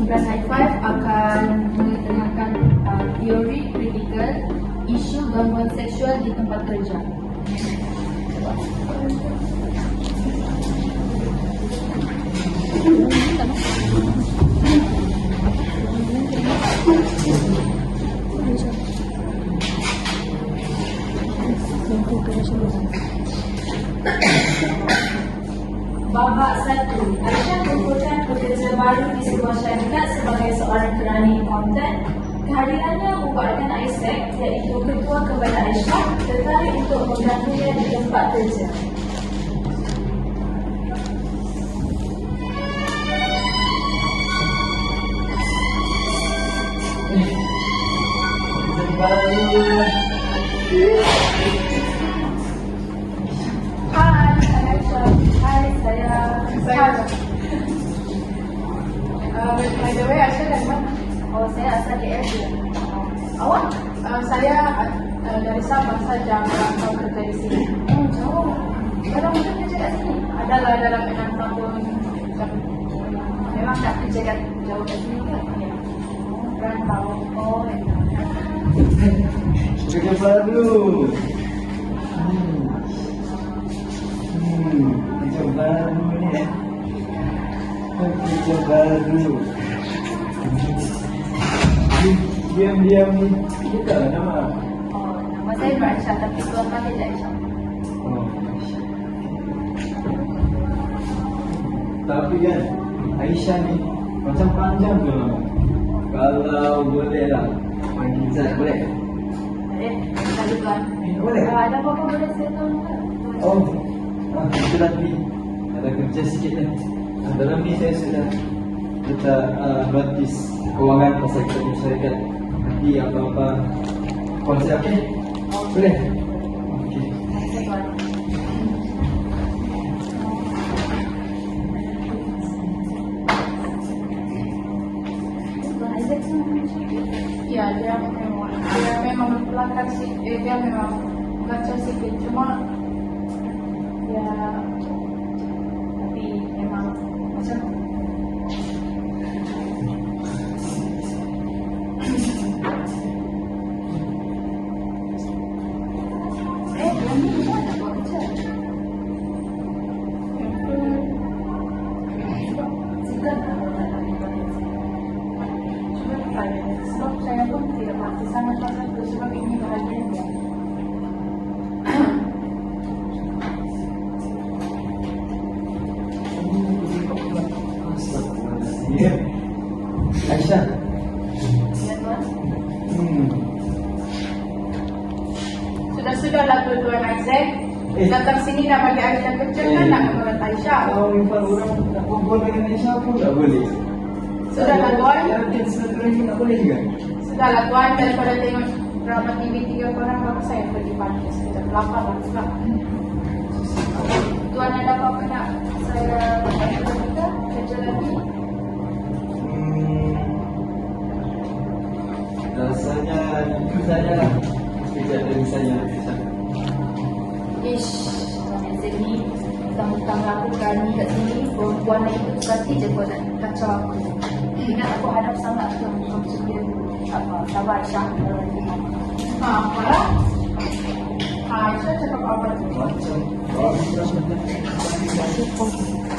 Kelas High Five akan mengetengahkan teori kritikal isu gangguan seksual di tempat kerja. Babak 1. Aisyah merupakan pekerja baru di sebuah syarikat sebagai seorang kerani konten. Kehadirannya membuatkan Isaac, iaitu ketua kepada Aisyah, tertarik untuk mengganggunya di tempat kerja. Hai Aisyah. Hai, saya. By the way, Aisyah dari mana? Oh, saya asal KL. Awak? Saya dari Sabah saja merantau kerja di sini. Oh, jauh. Berapa masa kerja kat sini? Adalah dalam 6 tahun. Memang tak kerja kat jauh kat sini ke? Ya. Rantau. Oh, enak. Kerja baru. Kerja baru ni eh. Kerja baru. Diam-diam ni kita nama. Oh, nama saya Aisyah, tapi tuan panggil Aisyah. Oh. Tapi kan Aisyah ni macam panjang tu nama. Kalau boleh lah panggil Zat boleh? Lalu tuan. Boleh. Ada apa-apa boleh saya tahu ke? Oh, itu lagi ada kerja sikit kan. Dalam ni saya sudah letak notis kewangan pasal kita punya syarikat. Nanti apa-apa konsep okey? Boleh? Okey. Saya tuan. Tuan Isaac sama Ya, dia memang berkelakar sih. Dia memang kacau sikit. Cuma ya, tapi memang macam yang ni buat tak buat kerja? Segan tak buat dalam Indonesia? cuma tanya. Sebab saya pun tidak pasti sangat pasal itu. Sebab ini bahagian dia. Ya. Aisyah. Ya tuan. Sudah-sudahlah tuan Isaac. Datang sini nak bagi Aisyah kerja kan nak menurut Aisyah. Kalau impal orang nak berbual dengan Aisyah pun tak boleh. Sudahlah tuan. Yakin silaturahmi tak boleh juga. Sudahlah tuan, daripada tengok drama TV 3 orang baru saya pergi pagi sekitar 8 lah juga. Tuan ada apa-apa nak saya kita kerja lagi? Rasanya itu saja lah. Sekejap dari saya. Ish, Tuan Isaac ni tentang aku berani kat sini, perempuan lain tu pasti je kau nak kacau aku. Ingat aku harap sangat tu kau bersedia apa, sabar Aisyah. Marah? Aisyah cakap apa tu? Macam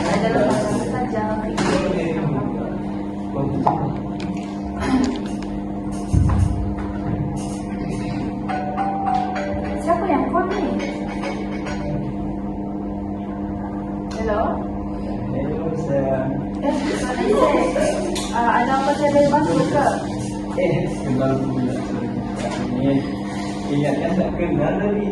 Adalah masalah saja. Siapa yang call ni? Hello? Hello sayang. Tuan Isaac, ada apa saya boleh bantu ke? Kenal pula. Ini ingatkan tak kenal lagi.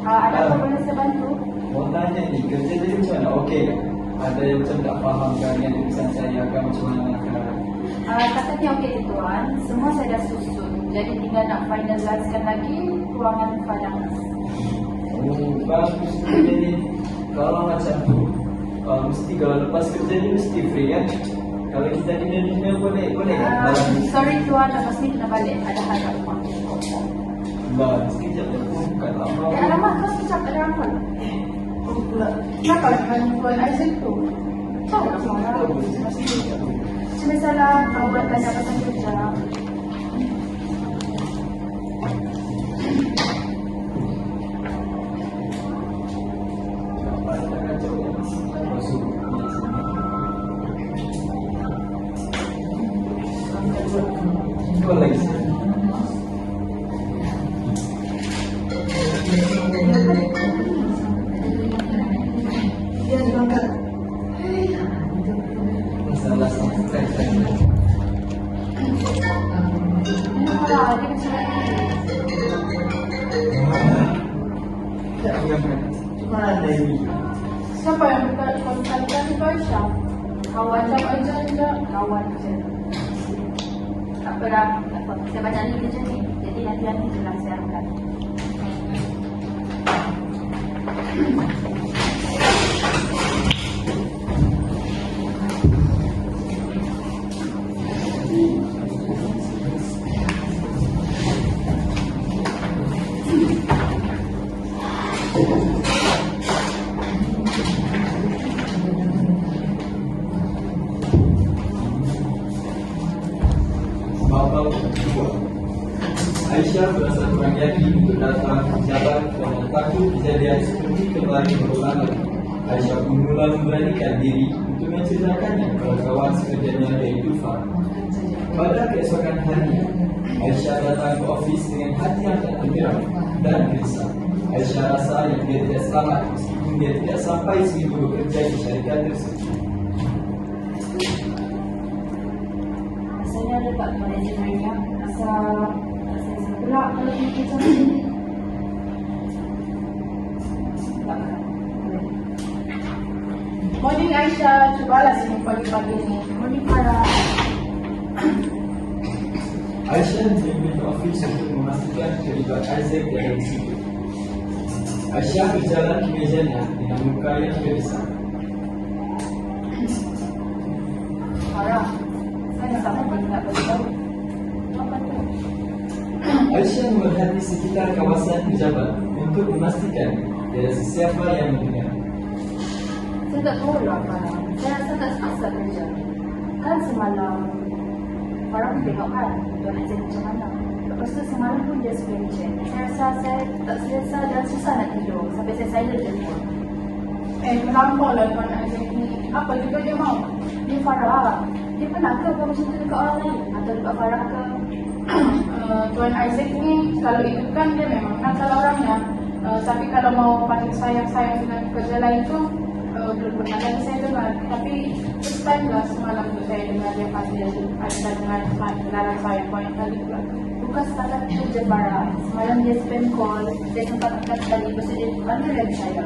Ada apa boleh saya bantu? Mau tanya ni, kerja jadi macam mana? Okey tak? Ada yang macam tak faham kan yang tulisan saya kan macam mana kan? Katanya okey tuan, semua saya dah susun. Jadi tinggal nak finalizekan lagi ruangan padang. Oh, bagus kerja ni. Kalau macam tu, mesti kalau lepas kerja ni mesti free kan? Kalau kita dinner boleh kan? Sorry tuan, lepas ni kena balik. Ada hal kat rumah. Lah, sekejap je pun bukan lama. Alamak, kau sekejap ada apa? Kenapa dengan tuan Isaac tu? Tahu tak marah? Macam misalnya kau buat tanya pasal kerja. Kau lagi sih. Masalah sampai Ano pala, di ba sila siapa yang konsultasi itu siya? Kawan siapa aja enggak? Kawan siya. Tak pernah, saya baca ni macam ni. Jadi nanti jelas saya akan. Bapak Aisyah berasa kurang yakin untuk datang jalan karena takut kejadian seperti kembali berulang lagi. Aisyah pun mula memberanikan diri untuk menceritakannya kepada kawan sekerjanya yaitu Fah. Pada keesokan harinya, Aisyah datang ke ofis dengan hati yang tak tergerak dan gelisah. Aisyah rasa yang dia tidak selamat meskipun dia tidak sampai seminggu bekerja di syarikat tersebut. Rasanya ada tak manajer mereka. Rasa saya pula kalau kita macam ni. Tak. Morning Aisyah, cobalah sini pagi-pagi ni. Morning Farah. Aisyah dipanggil ke ofis untuk memastikan terlibat Isaac dalam situ. Aisyah berjalan ke mejanya dengan muka yang gelisah. Farah, saya sama pun tak beritahu. Apa tu? Aisyah memerhati sekitar kawasan pejabat untuk memastikan tiada sesiapa yang mendengar. Saya tak tahu lah Farah. Saya rasa tak semasa kerja. Kan semalam Farah pun tengok kan Tuan Aziz macam mana. Lepas tu semalam pun dia spell check. Saya rasa saya tak selesa dan susah nak tidur. Sampai saya silent telefon. Melampau lah Tuan Aziz ni. Apa juga dia mau? Dia Farah. Dia pernah ke buat macam tu dekat orang lain? Atau dekat Farah ke? Tuan Isaac ni kalau ikut kan dia memang nakal orangnya. Tapi kalau mau paling sayang-sayang dengan kerja lain tu belum pernah lagi saya dengar. Tapi first time lah semalam tu saya dengar dia panggil ada dengan kenalan saya banyak kali pula. Bukan setakat itu je Farah. Semalam dia spam call. Saya sempat angkat sekali. Lepas tu dia panggil lagi saya.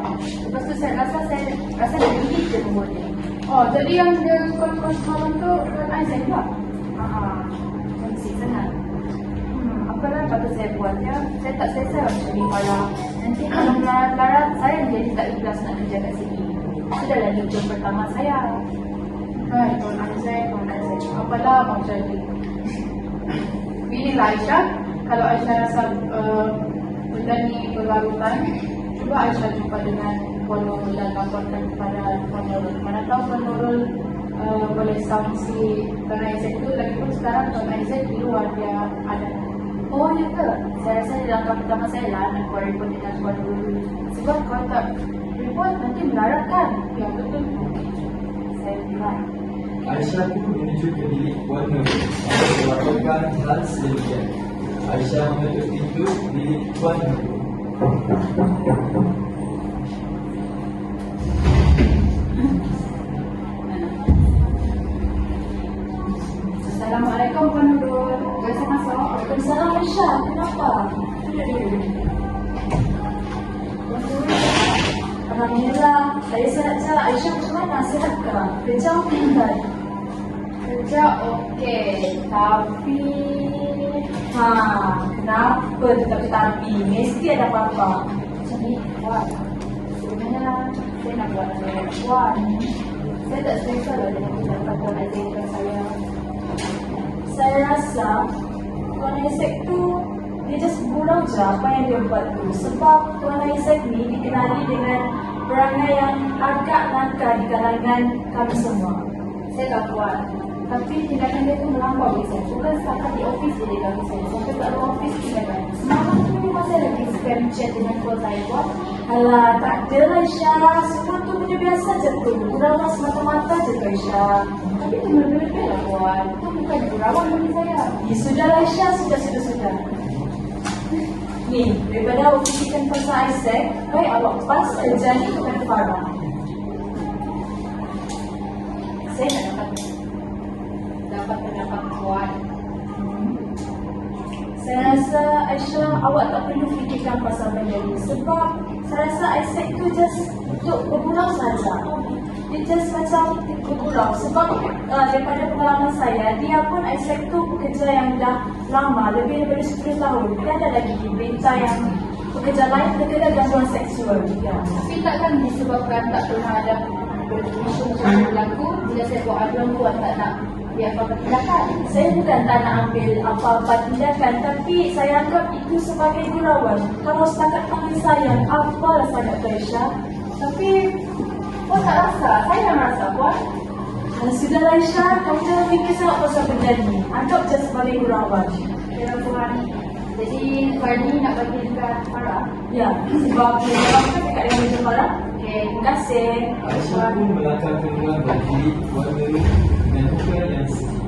Lepas tu saya rasa dia delete je nombor dia. Oh, jadi yang dia call semalam tu Tuan Isaac tak? Kongsi sangat. Apalah patut saya buat ya. Saya tak selesa macam ni Farah. Nanti kalau melarat-larat, saya jadi tak ikhlas nak kerja kat sini. Sudah lagi job pertama saya. Hai, Tuan Isaac. Apalah mau jadi. Pilihlah Aisyah. Kalau Aisyah rasa benda ni berlarutan, cuba Aisyah jumpa dengan Puan Nurul dan laporkan kepada Puan Nurul. Mana tahu Puan Nurul boleh sangsi Tuan Isaac tu. Lagipun sekarang Tuan Isaac di luar dia ada. Oh ya ke? Saya rasa di langkah pertama saya lah nak buat report dengan Puan Nurul. Sebab kalau tak report nanti melarat kan? Ya betul. Saya try. Aisyah pun menuju ke bilik Puan Nurul untuk melaporkan hal sedemikian. Aisyah mengetuk pintu bilik Puan Nurul. Assalamualaikum Puan Nurul. Boleh saya masuk? Waalaikumsalam Aisyah. Kenapa? Alhamdulillah. Saya sihat je. Aisyah macam mana? Sihat ke? Kerja mungkin kan? Kerja okey, tapi Kenapa tu tapi mesti ada apa-apa. macam ni Puan. Sebenarnya saya nak buat dengan Puan. Saya tak selesa lah dengan tindakan Puan Aziz dengan saya. Saya rasa Tuan Isaac tu dia just gurau je apa yang dia buat tu. Sebab Tuan Isaac ni dikenali dengan perangai yang agak nakal di kalangan kami semua. Saya tak kuat. Tapi tindakan dia tu melampaui saya. Bukan setakat di office dia ganggu saya. Sampai kat luar office tindakan. Semalam tu memang saya lagi spam chat dengan kawan saya buat. Alah, tak ada lah Aisyah. Semua tu benda biasa je tu. Gurauan semata-mata je tu Aisyah. Tapi tu berbeza lah kawan. Itu bukan gurauan bagi saya. Ya sudah lah Aisyah, sudah. Ni, daripada awak fikirkan pasal Isaac, baik awak pas kerja ni kepada Farah. Saya tak dapat pendapat kawan. Saya rasa Aisyah awak tak perlu fikirkan pasal benda ni. Sebab saya rasa Isaac tu just untuk bergurau saja. Dia just macam bergurau. Sebab daripada pengalaman saya, dia pun Isaac tu pekerja yang dah lama, lebih daripada 10 tahun. Dia ada lagi berita yang pekerja lain terkena gangguan seksual. Ya. Tapi takkan disebabkan tak pernah ada isu macam berlaku bila saya buat aduan buat tak nak dia apa-apa tindakan. Saya bukan tak nak ambil apa-apa tindakan, tapi saya anggap itu sebagai gurauan. Kalau setakat panggil sayang, apalah sangat Aisyah. Tapi kau tak rasa? Saya yang rasa puan. Sudahlah Aisyah, kamu jangan fikir sangat pasal benda ni. Anggap je sebagai gurauan. Ya puan. Jadi Farni nak bagi dekat Farah. Ya, sebab dia jawabkan dekat yang meja Farah. Okey. Terima kasih. Aisyah pun melangkahkan ruang bagi keluarga dengan muka yang sedih.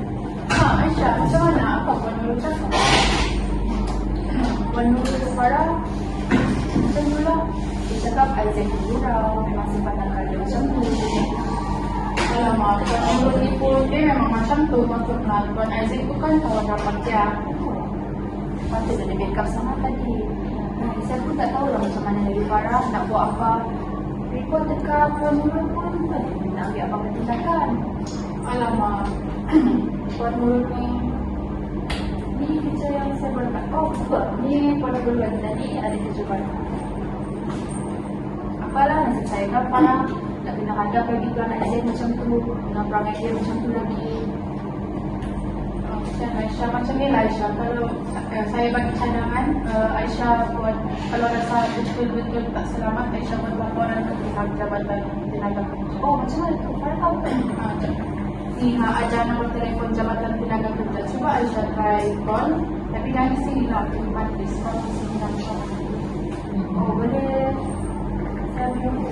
Aisyah, macam mana? Apa puan Nurul cakap? Puan Nurul ke Farah? Macam tu lah. Dia cakap Isaac gurau, memang sifat nakal dia macam tu. Alamak, Puan Nurul ni pun dia memang macam tu. Maksudnya Puan Isaac tu kan kawan rapat dia. Patut ada backup sama tadi. Saya pun tak tahu lah macam mana dari Farah nak buat apa. Report dekat Puan Nurul pun tak nak ambil apa-apa tindakan. Alamak, Puan Nurul ni kerja yang saya berkat. Oh, betul. Ni Puan Nurul yang tadi ada kerja baru. Apalah nasib saya kan Farah nak kena hadap lagi ke anak saya macam tu, dengan perangai dia macam tu lagi. Macam Aisyah, macam ni lah Aisyah. Kalau saya bagi cadangan, Aisyah buat, kalau rasa betul-betul tak selamat, Aisyah buat laporan ke pihak Jabatan Tenaga Kerja. Oh, macam mana tu? Farah tahu kan? Ni ada nombor telefon Jabatan Tenaga Kerja. Cuba Aisyah try call, tapi dari sini lah, tempat diskon di sini lah. Oh, boleh. Saya belum.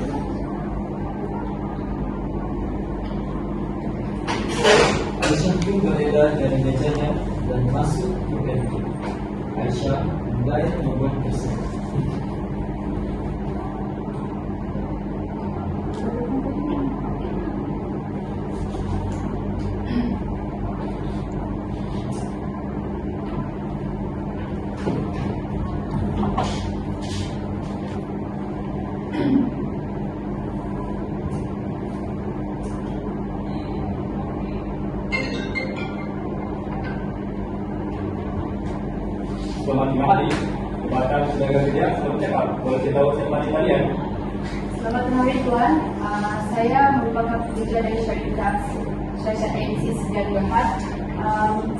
Aisyah pun beredar dari mejanya dan masuk ke kantin. Aisyah mulai membuat kesan. Selamat 5 hari. Kepada saudara kerja, selamat cakap. Boleh saya tahu siapa di kalian? Selamat hari Tuan. Saya merupakan pekerja dari syarikat ABC Sediaan Berhad.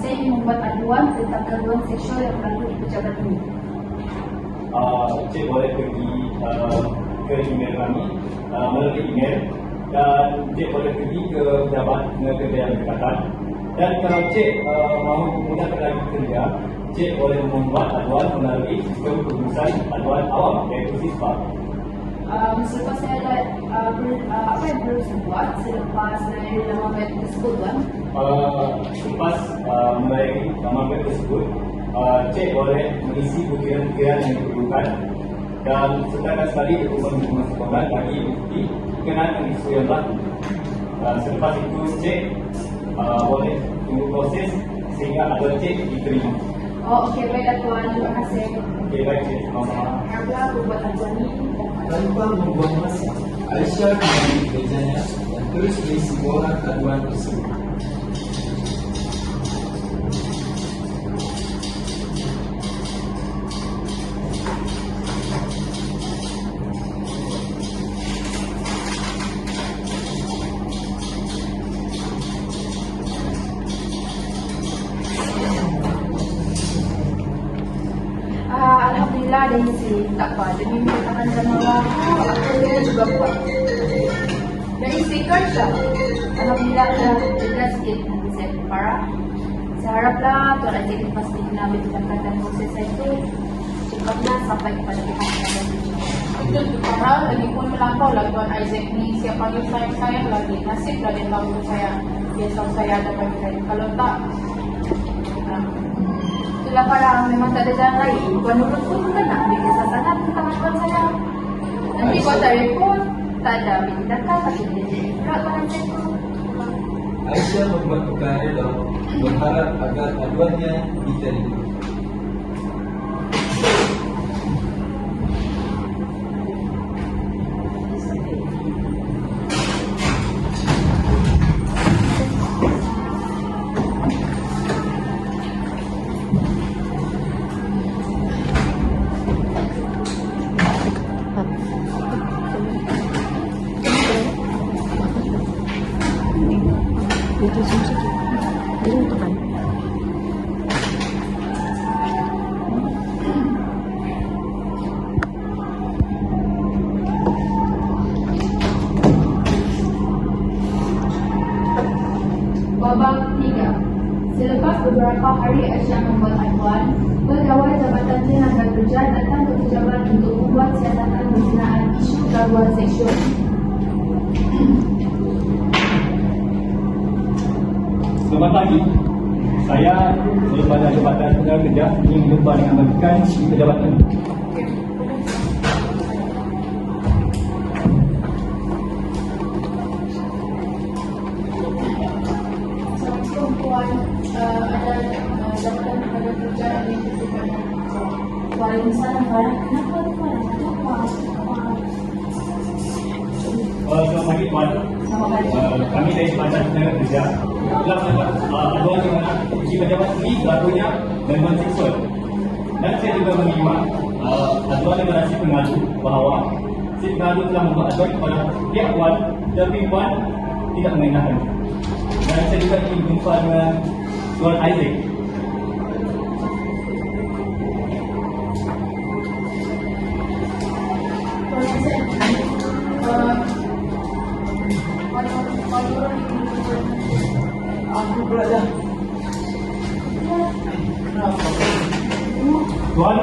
Saya ingin membuat aduan tentang gangguan seksual yang berlaku di pejabat ini. Cik boleh pergi ke email kami melalui email dan Cik boleh pergi ke pejabat tenaga kerja yang berdekatan. Dan kalau Cik mahu memudahkan lagi kerja, Cik boleh membuat aduan melalui sistem pengurusan aduan awam iaitu SISPA. Selepas saya ada apa yang perlu saya buat selepas melayani laman web tersebut Tuan? Selepas melayani laman web tersebut, Cik boleh mengisi butiran-butiran yang diperlukan dan sertakan sekali dokumen-dokumen sokongan bagi bukti berkenaan dengan isu yang berlaku. Selepas itu, Cik boleh tunggu proses sehingga aduan Cik diterima. Oh, okey, baiklah Tuan. Terima kasih. Okey, baik Cik. Sama-sama. Haraplah aku buat aduan ini. Tanpa membuang masa, Aisyah kembali ke mejanya dan terus mengisi borang aduan tersebut. Alhamdulillah ada isi. Tak apa, demi pertahanan Allah, aku juga buat. Dari isi kerja, Alhamdulillah dah jelas sikit nanti saya. parah. Saya haraplah Tuan Isaac dipastikan menjalankan proses itu cepatnya sampai kepada pihak yang itu perkara lagi pun melampau lah Tuan Isaac ni siap panggil saya lagi nasib lah dia tahu saya biasa saya ada bagi kalau tak itulah parang memang tak ada jalan lain. Tuan Nurul pun kena ambil kisah sangat tentang tuan saya. Nanti buat tarik pun tak ada ambil tindakan pasti dia berat Tuan Isaac tu. Aisyah membuat perkara redha berharap agar aduannya diterima. Babak 3. Selepas beberapa hari Aisyah membuat aduan, pegawai Jabatan Tenaga Kerja datang ke pejabat untuk membuat siasatan berkenaan isu gangguan seksual. Selamat pagi. Saya daripada Jabatan Tenaga Kerja ingin berjumpa dengan majikan di pejabat ini. Perempuan ada jabatan pada kerja yang diberikan. Waalaikumsalam. Kenapa Tuan? Selamat pagi Tuan. Kami dari Jabatan Tenaga Kerja telah mendapat aduan di mana si pejabat ini berlakunya gangguan seksual. Dan saya juga menerima aduan dari si pengadu bahawa si pengadu telah membuat aduan kepada pihak Puan, tetapi Puan tidak mengenalkan. Dan saya juga ingin berjumpa dengan Tuan Isaac. Tuan Isaac, Aku pula dah. Tuan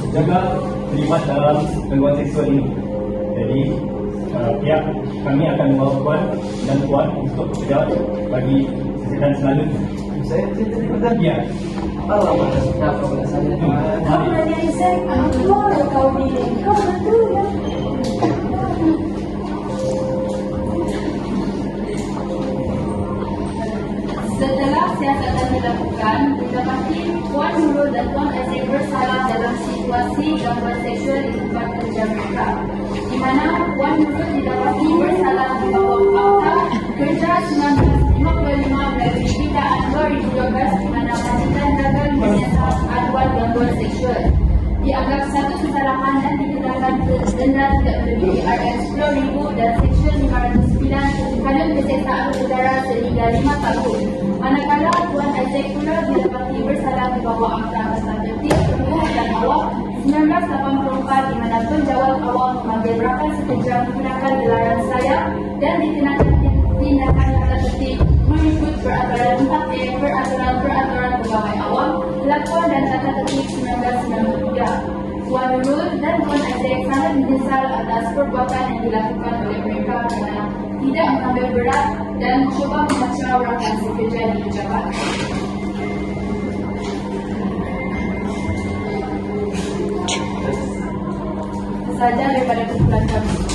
jaga terlibat dalam gangguan seksual ini. Jadi pihak kami akan membawa Puan dan Puan untuk bekerja bagi kesihatan selanjutnya. Saya terima kasih. Ya. Allah berkata kepada saya. Kau nanya Isaac, apa kau ni? Kau betul ya? Setelah siasatan dilakukan, didapati Puan Nurul dan Tuan Isaac bersalah dalam situasi gangguan seksual di tempat kerja mereka, di mana Puan Nurul didapati bersalah di bawah Akta Kerja 1955 dari Pidaan 2012 di mana majikan gagal menyiasat aduan gangguan seksual. Dianggap satu kesalahan dan dikenakan denda tidak melebihi Rm10,000 dan Seksyen 509 kadang keseksaan udara sehingga 5 tahun. Manakala Tuan Isaac pula didapati bersalah di bawah Akta Pasal Tertib Perhubungan dan Awak 1984 di mana penjawat awak mengambil rakan sekejap menggunakan gelaran sayap dan dikenakan tindakan tata tertib mengikut peraturan 4A peraturan pegawai awam, Pelakuan dan Tata Tertib 1993. Puan Nurul dan Tuan Isaac sangat menyesal atas perbuatan yang dilakukan oleh mereka kerana tidak mengambil berat dan cuba memusyawarahkan sekerja di pejabat. Saja daripada kumpulan kami.